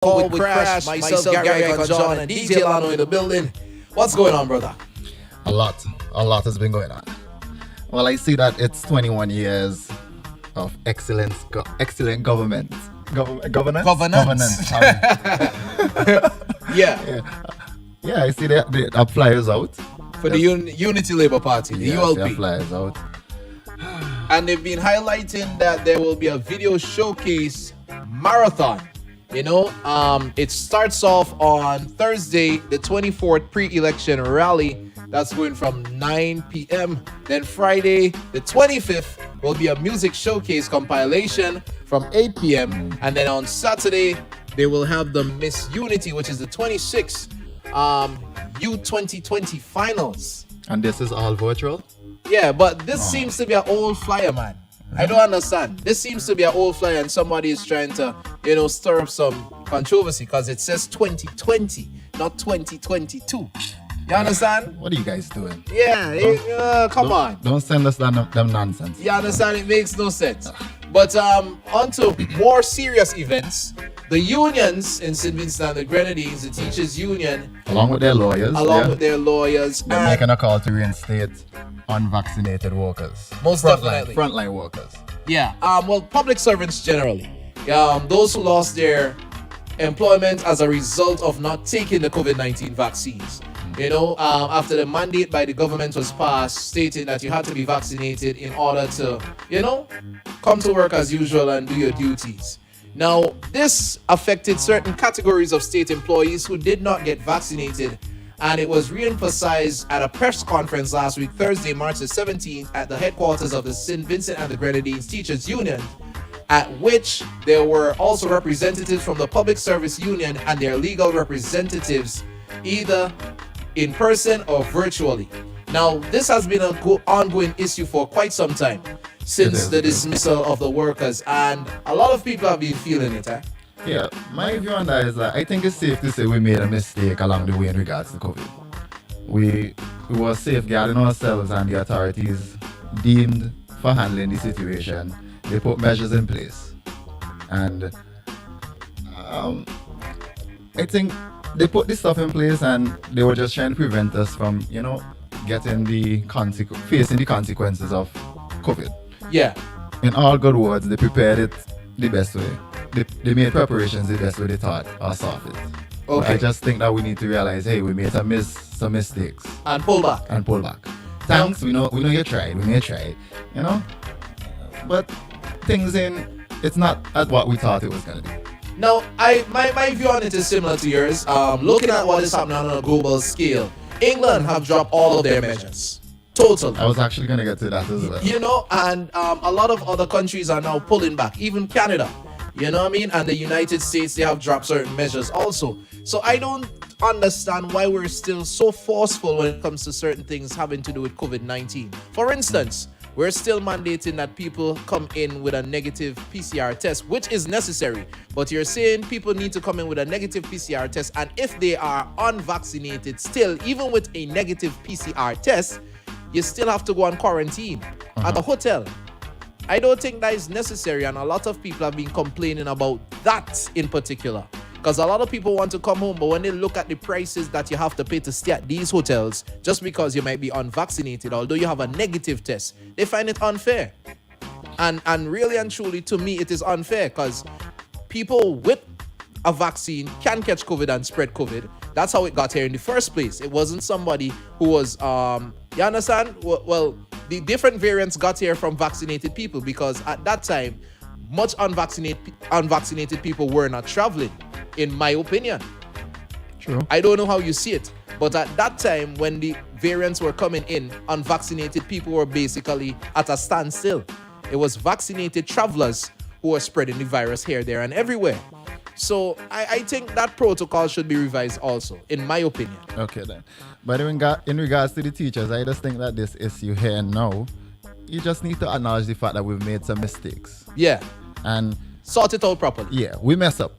Call with Crash, myself, Gary Icon John, and DJ Lano in the building. What's going on, brother? A lot has been going on. Well, I see that it's 21 years of excellent government. Governance. Sorry. Yeah. Yeah, I see the flyers out. For the Unity Labour Party, the ULP. The flyers out. And they've been highlighting that there will be a video showcase marathon. You know, it starts off on Thursday, the 24th pre-election rally. That's going from 9 p.m. Then Friday, the 25th, will be a music showcase compilation from 8 p.m. And then on Saturday, they will have the Miss Unity, which is the 26th U2020 finals. And this is all virtual? Yeah, but this seems to be an old flyer, man. I don't understand. This seems to be an old flyer and somebody is trying to, stir up some controversy because it says 2020, not 2022. You understand? What are you guys doing? Yeah, come on. Don't send us them nonsense. You understand? It makes no sense. But on to more serious events. The unions in St. Vincent and the Grenadines, the teachers' union, along with their lawyers, they're making a call to reinstate unvaccinated workers. Most definitely. Frontline workers. Yeah. Well, public servants generally. Those who lost their employment as a result of not taking the COVID-19 vaccines. After the mandate by the government was passed stating that you had to be vaccinated in order to, come to work as usual and do your duties. Now, this affected certain categories of state employees who did not get vaccinated, and it was re-emphasized at a press conference last week, Thursday, March the 17th, at the headquarters of the St. Vincent and the Grenadines Teachers Union, at which there were also representatives from the Public Service Union and their legal representatives, either in person or virtually. Now, this has been an ongoing issue for quite some time since the dismissal of the workers, and a lot of people have been feeling it. Yeah, my view on that is that I think it's safe to say we made a mistake along the way in regards to COVID. We were safeguarding ourselves, and the authorities deemed for handling the situation. They put measures in place, and I think they put this stuff in place, and they were just trying to prevent us from, getting facing the consequences of COVID. Yeah. In all good words, they prepared it the best way. They made preparations the best way they thought or saw fit. Okay. I just think that we need to realize, hey, we made some mistakes. And pull back. Thanks, we know you tried. We may try, but things it's not at what we thought it was gonna be. Now, my view on it is similar to yours. Looking at what is happening on a global scale, England have dropped all of their measures. Totally. I was actually going to get to that as well. And a lot of other countries are now pulling back, even Canada. You know what I mean? And the United States, they have dropped certain measures also. So I don't understand why we're still so forceful when it comes to certain things having to do with COVID-19. For instance, we're still mandating that people come in with a negative PCR test, which is necessary. But you're saying people need to come in with a negative PCR test, and if they are unvaccinated still, even with a negative PCR test, you still have to go on quarantine at a hotel. I don't think that is necessary, and a lot of people have been complaining about that in particular. Because a lot of people want to come home, but when they look at the prices that you have to pay to stay at these hotels, just because you might be unvaccinated, although you have a negative test, they find it unfair. And really and truly, to me, it is unfair because people with a vaccine can catch COVID and spread COVID. That's how it got here in the first place. It wasn't somebody who was, you understand? Well, the different variants got here from vaccinated people because at that time, much unvaccinated people were not traveling, in my opinion. True. I don't know how you see it, but at that time when the variants were coming in, unvaccinated people were basically at a standstill. It was vaccinated travelers who were spreading the virus here, there, and everywhere. So I think that protocol should be revised also, in my opinion. Okay then. But in regards to the teachers, I just think that this issue here and now, you just need to acknowledge the fact that we've made some mistakes. Yeah. And sort it out properly. Yeah, we mess up.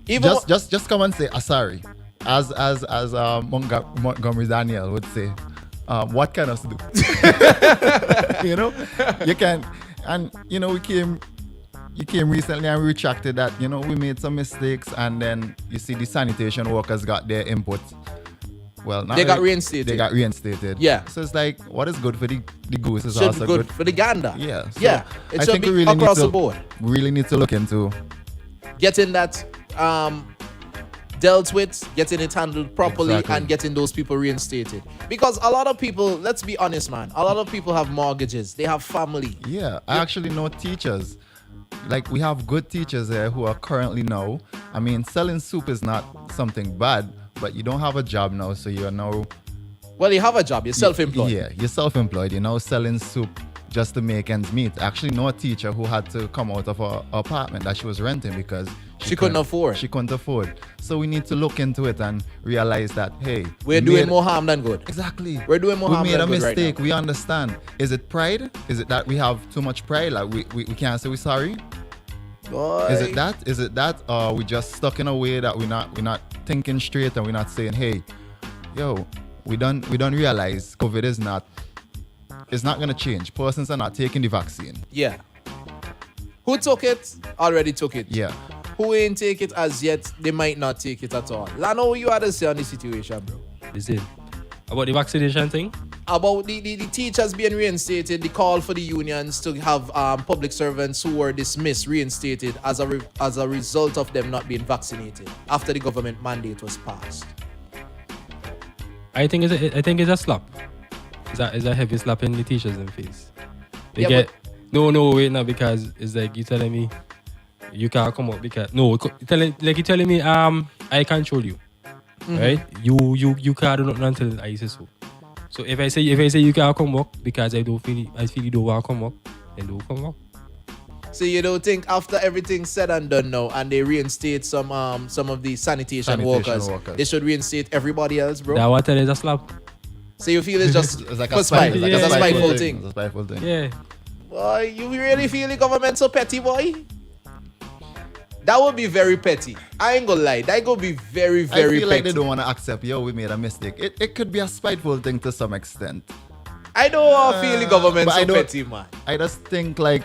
Just come and say sorry. As Montgomery Daniel would say, what can us do? You can, and we came you came recently and retracted that, we made some mistakes, and then you see the sanitation workers got their input. Well, They got reinstated. They got reinstated. Yeah. So it's like, what is good for the goose is Should also be good for the gander. Yeah. So Yeah. It I should think be we really across need to, the board. We really need to look into Getting that dealt with, getting it handled properly, Exactly. and getting those people reinstated. Because a lot of people, let's be honest, man, a lot of people have mortgages, they have family. Yeah, I actually know teachers. Like, we have good teachers there who are currently now. I mean, selling soup is not something bad, but you don't have a job now, so you're now. Well, you have a job, you're self-employed. Yeah, you're self-employed. You're now selling soup just to make ends meet. I actually know a teacher who had to come out of her apartment that she was renting because She couldn't afford. She couldn't afford. So we need to look into it and realize that, hey, We're doing more harm than good. Exactly. We're doing more harm We made than a good right mistake. now. We understand. Is it pride? Is it that we have too much pride? Like we can't say we're sorry? Boy. Is it that? Is it that? Or we just stuck in a way that we're not thinking straight, and we're not saying, hey, yo, we don't realize COVID is not gonna change. Persons are not taking the vaccine. Yeah. Who took it? Already took it. Yeah. Who ain't take it as yet, they might not take it at all. Lano, you had to say on the situation, bro. Is it about the vaccination thing? About the teachers being reinstated, the call for the unions to have public servants who were dismissed reinstated as a result of them not being vaccinated after the government mandate was passed. I think it's a slap. It's a heavy slap in the teachers in the face. They Yeah, get no wait now, because it's like you telling me you can't come out because you're telling me I control you. Right? You can't do nothing until I say so. So if I say you can't come back because I feel you don't want to come back, then don't come back. So you don't think after everything's said and done now, and they reinstate some of the sanitation workers, they should reinstate everybody else, bro? That what is a slap. So you feel it's just It's like for a spite. spite, It's like it's a a spiteful thing. It's a spiteful thing. Yeah. Boy, you really feel the government so petty, boy? That would be very petty. I ain't gonna lie. That would be very, I very feel petty. like they don't want to accept, yo, we made a mistake. It could be a spiteful thing to some extent. I don't feel the government but I so don't- petty, man. I just think like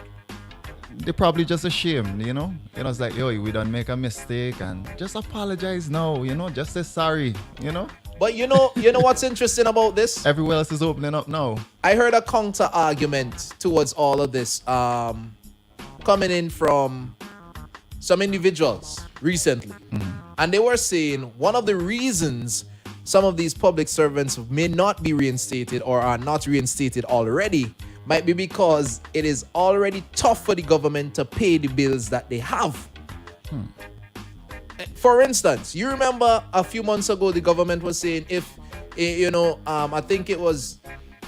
they're probably just ashamed, you know? It's like, yo, we don't make a mistake and just apologize now, just say sorry, But you know what's interesting about this? Everywhere else is opening up now. I heard a counter argument towards all of this coming in from some individuals recently. And they were saying one of the reasons some of these public servants may not be reinstated or are not reinstated already might be because it is already tough for the government to pay the bills that they have. For instance, you remember a few months ago the government was saying I think it was,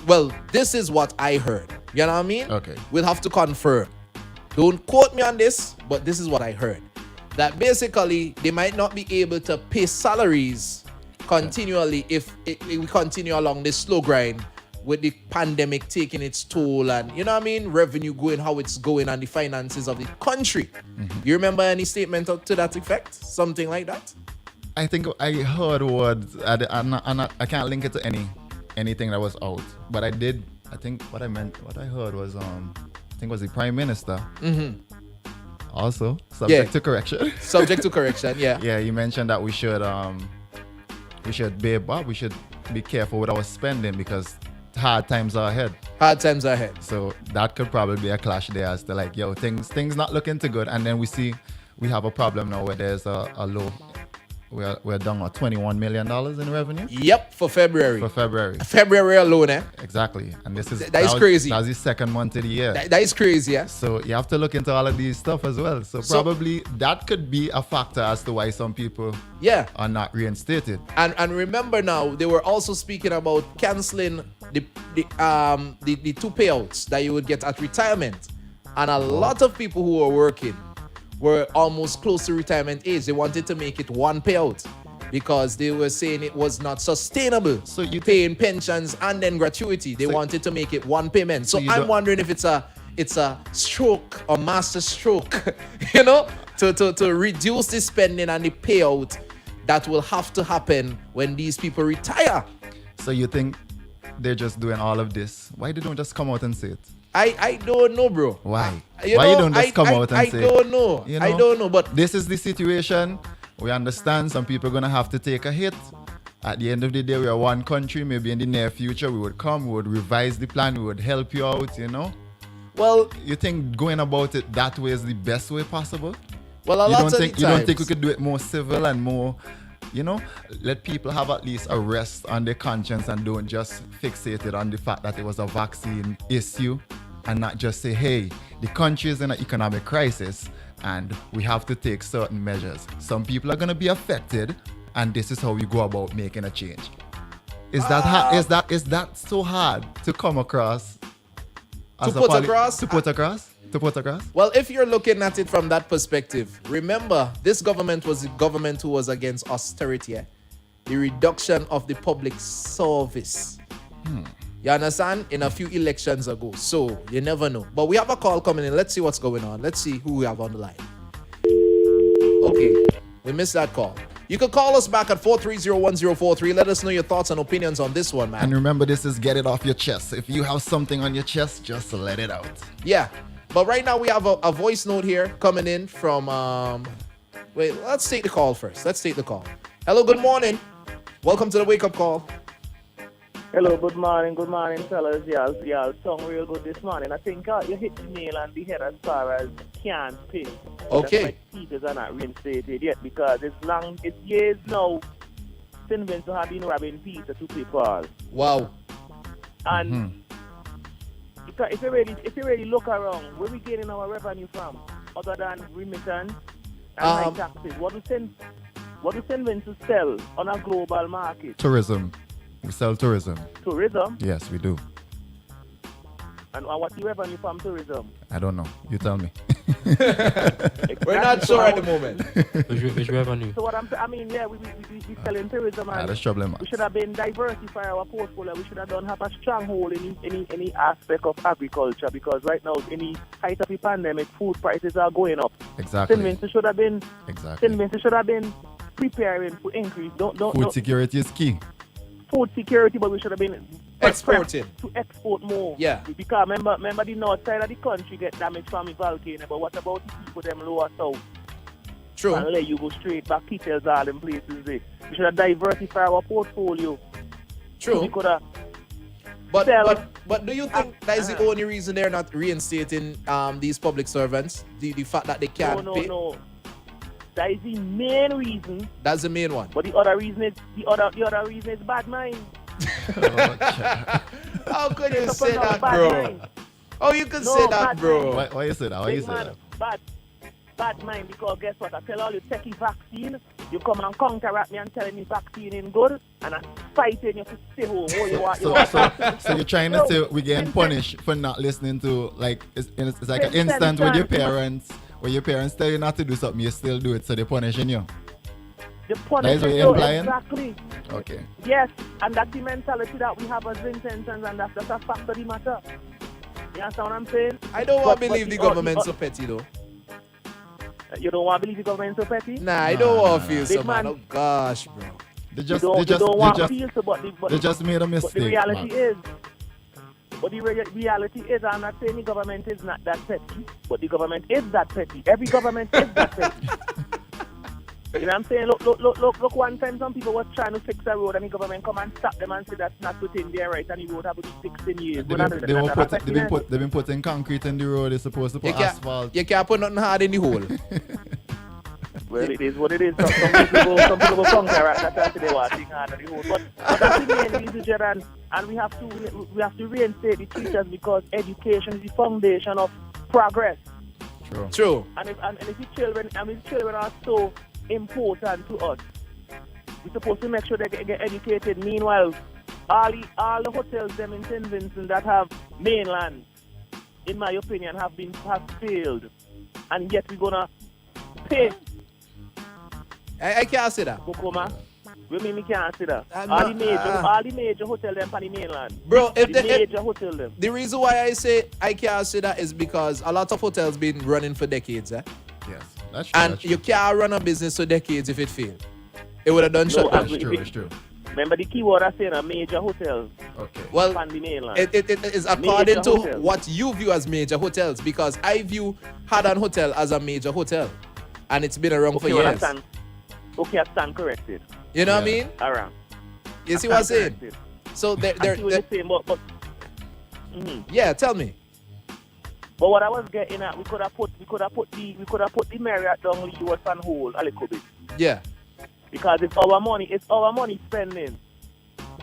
well, this is what I heard. You know what I mean? Okay. We'll have to confirm. Don't quote me on this, but this is what I heard. That basically they might not be able to pay salaries continually if we continue along this slow grind with the pandemic taking its toll and, revenue going how it's going and the finances of the country. You remember any statement to that effect? Something like that? I think I heard words. I can't link it to anything that was out, but I think what I heard was I think it was the Prime Minister. Also subject to correction. Subject to correction, yeah. Yeah, you mentioned that we should be careful with our spending because hard times are ahead. Hard times are ahead. So that could probably be a clash there as to like, yo, things not looking too good, and then we have a problem now where there's a low. We're down at $21 million in revenue Yep, for February. for February. February alone, eh? Exactly, and this is That is crazy. That's the second month of the year. That is crazy, yeah? So you have to look into all of these stuff as well. So probably that could be a factor as to why some people Yeah. are not reinstated. And remember now, they were also speaking about canceling the two payouts that you would get at retirement. And a lot of people who were working were almost close to retirement age. They wanted to make it one payout because they were saying it was not sustainable. So you paying pensions and then gratuity. They wanted to make it one payment. So you I'm don't- wondering if it's a stroke or master stroke, to reduce the spending and the payout that will have to happen when these people retire. So you think they're just doing all of this? Why they don't just come out and say it? I don't know, bro. Why? You Why know, you don't just come out and I say? don't know. You I don't know, but this is the situation. We understand some people are gonna have to take a hit. At the end of the day, we are one country. Maybe in the near future, we would come, we would revise the plan, we would help you out. well, You think going about it that way is the best way possible? a lot of the You don't think we times- could do it more civil and more, let people have at least a rest on their conscience and don't just fixate it on the fact that it was a vaccine issue and not just say, hey, the country is in an economic crisis and we have to take certain measures. Some people are going to be affected and this is how we go about making a change. Is that so hard to come across? To put across? To put across? Well, if you're looking at it from that perspective, remember, this government was the government who was against austerity, the reduction of the public service. You understand? In a few elections ago. So, you never know. But we have a call coming in. Let's see what's going on. Let's see who we have on the line. Okay, we missed that call. You can call us back at 430-1043. Let us know your thoughts and opinions on this one, man. And remember, this is get it off your chest. If you have something on your chest, just let it out. Yeah. But right now we have a voice note here coming in from wait, let's take the call first. Let's take the call. Hello, good morning. Welcome to the wake up call. Hello, good morning, fellas. Y'all sung real good this morning. I think you hit the nail on the head as far as can't pay. Okay. That's why teachers are not reinstated yet because it's years now since Vincent have been robbing Peter to people. Wow. And if you really look around, where we getting our revenue from, other than remittance and high taxes? What do St. Vincent sell on a global market? Tourism. We sell tourism. Tourism? Yes, we do. And what's the revenue from tourism? I don't know. You tell me. We're not sure at the moment. Which revenue? So we selling tourism and That's problem. we should have been diversify our portfolio. We should have done have a stronghold in any aspect of agriculture because right now, any height of the pandemic, food prices are going up. Exactly. St. Vincent should have been preparing for increase. Food security is key. Food security, but we should have been Exporting. to export more. Yeah. Because remember the north side of the country get damaged from the volcano, but what about the people them lower south? True. And let you go straight back, details all them places there. We should have diversified our portfolio. So we True. could have But do you think that is the only reason they're not reinstating these public servants? The fact that they can't pay? No. That is the main reason. That's the main one. But the other reason is bad mind. How could you say that, Bad bro? mind. Oh, you could No, say that, bad bro. Why you say that? Why you Big say man, that? bad mind, because guess what? I tell all you take the vaccine, you come and counteract me and telling me vaccine ain't good, and I'm fighting you to stay home. So you're trying to say we're getting punished for not listening to, like, it's like an instant with your parents, where your parents tell you not to do something, you still do it, so they're punishing you. The That is punishment, what you're implying? exactly. Okay. Yes, and that's the mentality that we have as Vincentians, and that's a fact of the matter. You understand what I'm saying? I don't want to But believe the government's so petty, though. You don't want to believe the government's so petty? Nah, I don't want to feel so, Big man. man. Oh, gosh, bro. They You don't want to feel so, but they just made a but the mistake. reality man. is, reality is, I'm not saying the government is not that petty, but the government is that petty. Every government is that petty. You know what I'm saying? Look, one time some people was trying to fix a road and the government come and stop them and say that's not within their right and the road have to be fixed in years. They've been putting concrete in the road. They're supposed to put asphalt. You can't put nothing hard in the hole. Well, it is what it is. Some people go counteract that they want thing hard on the road. But that's the main reason, Jordan. And we have to reinstate the teachers because education is the foundation of progress. True. And if the children are so important to us, we're supposed to make sure they get educated. Meanwhile, all the hotels them in St. Vincent that have mainland, in my opinion, have failed, and yet we're gonna pay. I can't say that. Bokoma, we mean we can't say that. I'm All not- the major hotel them on the mainland. Bro, if The major hotel them. the reason why I say I can't say that is because a lot of hotels been running for decades, Yes, that's true. and that's you true. can't run a business for decades if it failed. It would have done shut down. It's true. It's true. Remember the key word I saying a major hotel. Okay. Well, on the mainland. it is according Major to hotels. what you view as major hotels, because I view Haddon Hotel as a major hotel, and it's been around for Okay, well, I years. stand corrected. You know what I Yeah. mean? Around. You see what I'm saying? Corrected. So I see what you're saying, but yeah, tell me. But what I was getting at, we could have put the Marriott down Lee was on hold a little bit, Yeah, because it's our money spending.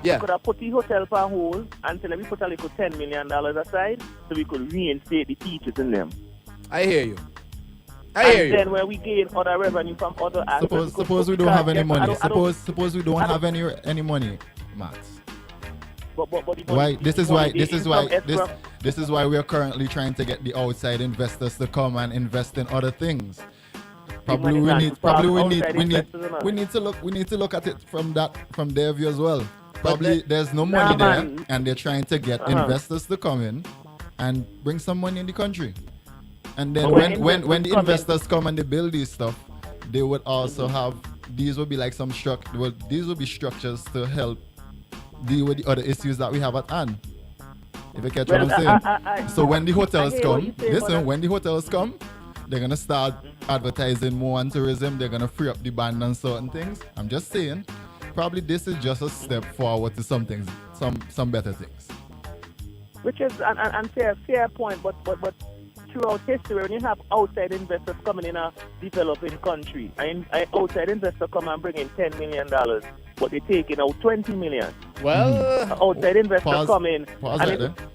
We yeah. could have put the hotel on hold until we put a little $10 million aside so we could reinstate the teachers in them. I hear you. I hear And you. then when we gain other revenue from other aspects. Suppose we don't have any money. Suppose we don't have any money, Max. But the Why? money- This the is money why. This they is why. income extra. This is why we are currently trying to get the outside investors to come and invest in other things. Probably money we not need. to pass Probably we outside need. investors and all. We need to look at it from their view as well. Probably that- there's no money Nah, there, man. and they're trying to get investors to come in and bring some money in the country. And then But when the come in- investors come and they build these stuff, they would also have, these would be like these would be structures to help deal with the other issues that we have at hand. If you catch what I'm saying. So when the hotels hear what come, you say, but listen, when the hotels come, they're gonna start advertising more on tourism. They're gonna free up the band on certain things. I'm just saying, probably this is just a step forward to some things, some better things. Which is an fair point, but throughout history, when you have outside investors coming in a developing country, and outside investors come and bring in $10 million, but they taking out $20 million. Well, Outside investors Pause- come in. Pause and right it- there.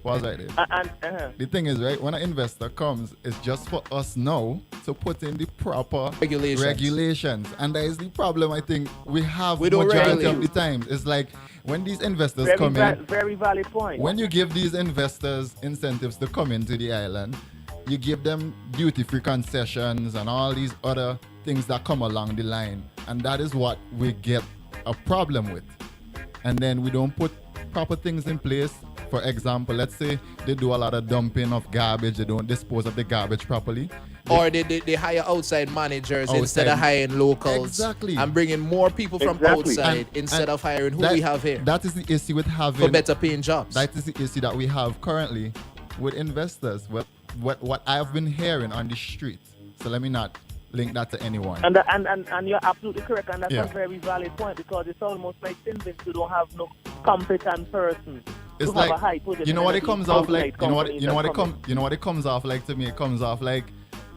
Pause right there. And The thing is, right, when an investor comes, it's just for us now to put in the proper Regulations. And that is the problem I think we have We don't majority regulate. of the time. It's like when these investors very, come in, very valid point. when you give these investors incentives to come into the island, you give them duty-free concessions and all these other things that come along the line. And that is what we get a problem with. And then we don't put proper things in place. For example, let's say they do a lot of dumping of garbage, they don't dispose of the garbage properly. or they hire outside managers instead of Outside. hiring locals. Exactly. And bringing more people from Exactly. outside And- instead and of hiring who that- we have here That is the issue with for having better paying jobs. That is the issue that we have currently with investors. What I have been hearing on the street. So let me not link that to anyone. And you're absolutely correct, and that's Yeah. a very valid point, because it's almost like Sinvins who don't have no competent person. It's to have like, a high position you know what in it the comes off like. outside You know what companies you know what that it come come you know what it comes off like to me. It comes off like,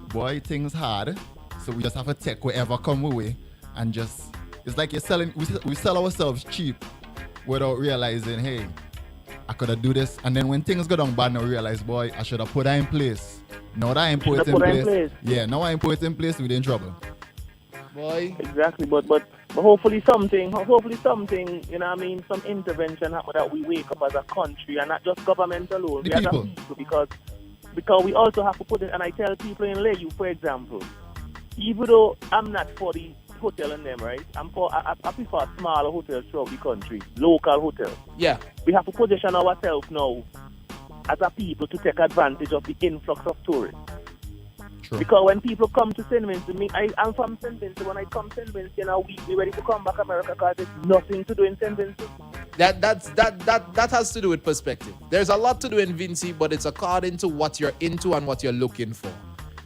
boy, things hard. So we just have to take whatever come away and just. It's like you're selling. We sell ourselves cheap without realizing, hey, I could have do this. And then when things go down bad, now we realize, boy, I should have put that in place. Now that I ain't put it in place. Yeah, now I ain't put it in place, we're in trouble. Boy, Exactly, but hopefully something, you know what I mean, some intervention happen that we wake up as a country, and not just government alone. The We as a people. people, because we also have to put it, and I tell people in Layu, for example, even though I'm not for the hotel and them, right? I prefer smaller hotels throughout the country, local hotels. yeah. We have to position ourselves now as a people to take advantage of the influx of tourists. True. Because when people come to St. Vincent, I'm from St. Vincent. When I come to St. Vincent, we ready to come back to America because there's nothing to do in St. Vincent. That has to do with perspective. There's a lot to do in Vinci, but it's according to what you're into and what you're looking for.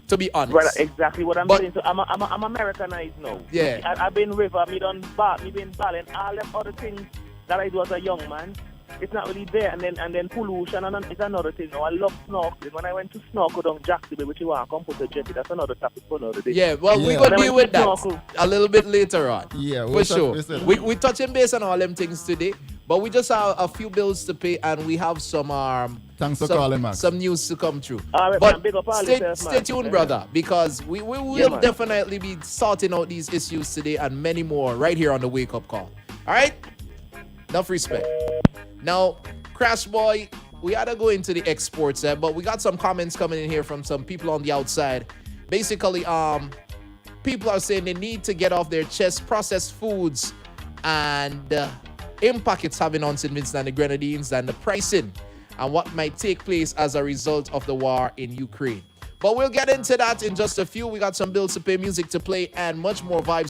To be honest. Right, exactly what I'm But- saying. So I'm Americanized now. Yeah. I've been river, me been balling, all them other things that I do as a young man. It's not really there, and then pollution and it's another thing. Now I love snorkeling. When I went to snorkel down Jacksonville, which you want to come put a jetty, that's another topic for another day. Yeah, well, we're Yeah. going to When I deal went with to that snorkel. a little bit later on. Yeah, for we'll sure. touch- We touching base on all them things today, but we just have a few bills to pay, and we have some Thanks for some, calling, Max. some news to come through. All right, But man, big up all stay yourself, man. tuned, brother, because we will Yeah, man. definitely be sorting out these issues today and many more right here on the Wake Up Call. All right? Enough respect. Now, Crash Boy, we had to go into the exports, but we got some comments coming in here from some people on the outside. Basically, people are saying they need to get off their chest processed foods and impact it's having on St. Vincent and the Grenadines and the pricing and what might take place as a result of the war in Ukraine. But we'll get into that in just a few. We got some bills to pay, music to play, and much more vibes.